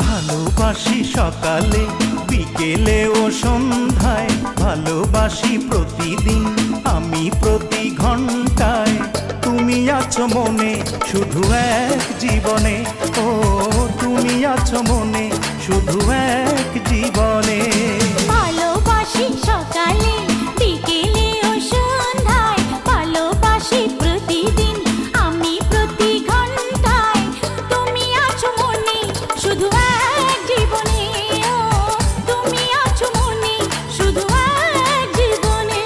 ভালোবাসি সকালে বিকেলে ও সন্ধ্যায়, ভালোবাসি প্রতিদিন আমি প্রতি ঘন্টায়। তুমি আছো মনে শুধু এক জীবনে, ও তুমি আছো মনে শুধু এক জীবনে। ভালোবাসি সকালে বিকেলে ও সন্ধ্যায়, ভালোবাসি প্রতিদিন আমি প্রতি ঘন্টায়। তুমি আছো মনে শুধু এক জীবনে, ও তুমি আছো মনে শুধু এক জীবনে।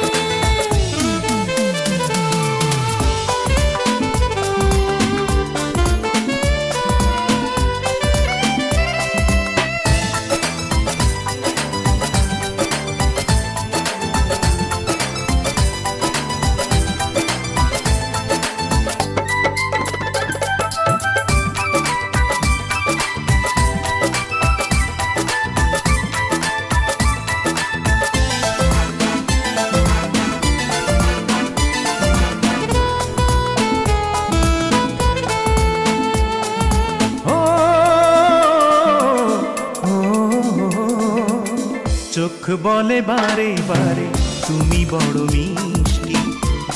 চোখ বলে বারে বারে তুমি বড় মিষ্টি,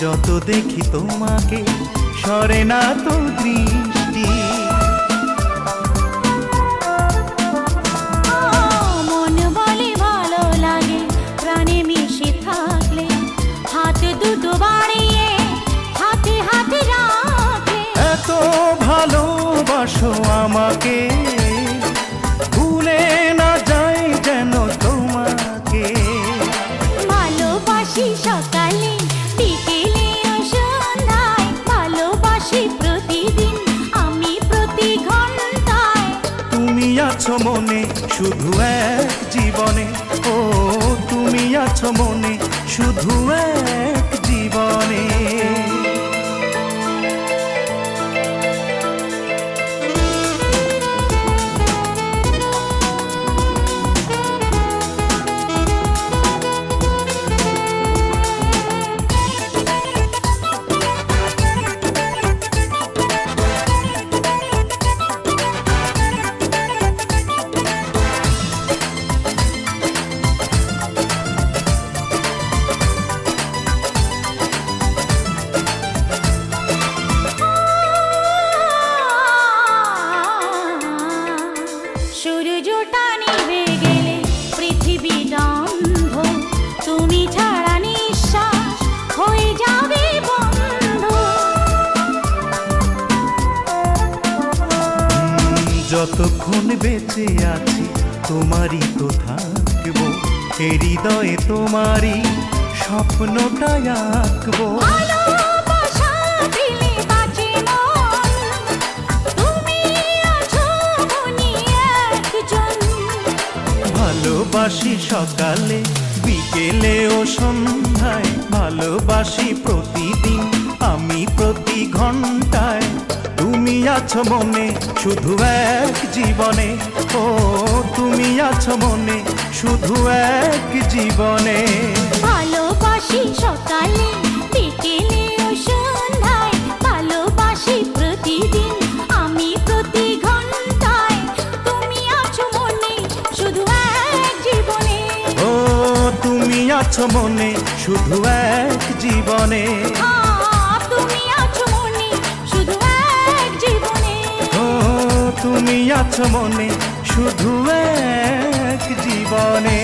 যত দেখি তোমাকে সরে না তো দৃষ্টি। মন বলে ভালো লাগে প্রাণে মিশে থাকলে, হাত দুটো বাড়িয়ে হাতে হাতে রাখে। এত ভালোবাসো আমাকে, ভুলে না যাই যেন তোমাকে। ভালোবাসি সকালে বিকেলে ও সন্ধ্যায়, ভালোবাসি প্রতিদিন আমি প্রতি ঘন্টায়। তুমি আছো মনে শুধু এক জীবনে, ও তুমি আছো মনে শুধু এক জীবনে। সূর্যটা নিভে গেলে পৃথিবীটা অন্ধ, তুমি ছাড়া নিঃশ্বাস হয়ে যাবে বন্ধ। যতক্ষণ বেঁচে আছি তোমারই তো থাকবো, এ হৃদয়ে তোমারই স্বপ্নটা আঁকবো। ভালোবাসা দিলে বাঁচে মন, তুমি আছো মনে একজন। ভালোবাসি সকালে বিকেলে ও সন্ধ্যায়, ভালোবাসি প্রতিদিন আমি প্রতি ঘন্টায়। তুমি আছো মনে শুধু এক জীবনে, ও তুমি আছো মনে শুধু এক জীবনে। ভালোবাসি সকালে বিকেলে ও সন্ধ্যায়, ভালোবাসি প্রতিদিন আমি প্রতি ঘন্টায়। তুমি আছো মনে শুধু এক জীবনে, ও তুমি আছো মনে শুধু এক জীবনে। তুমি আছো মনে শুধু এক জীবনে, ও তুমি আছো মনে শুধু এক জীবনে।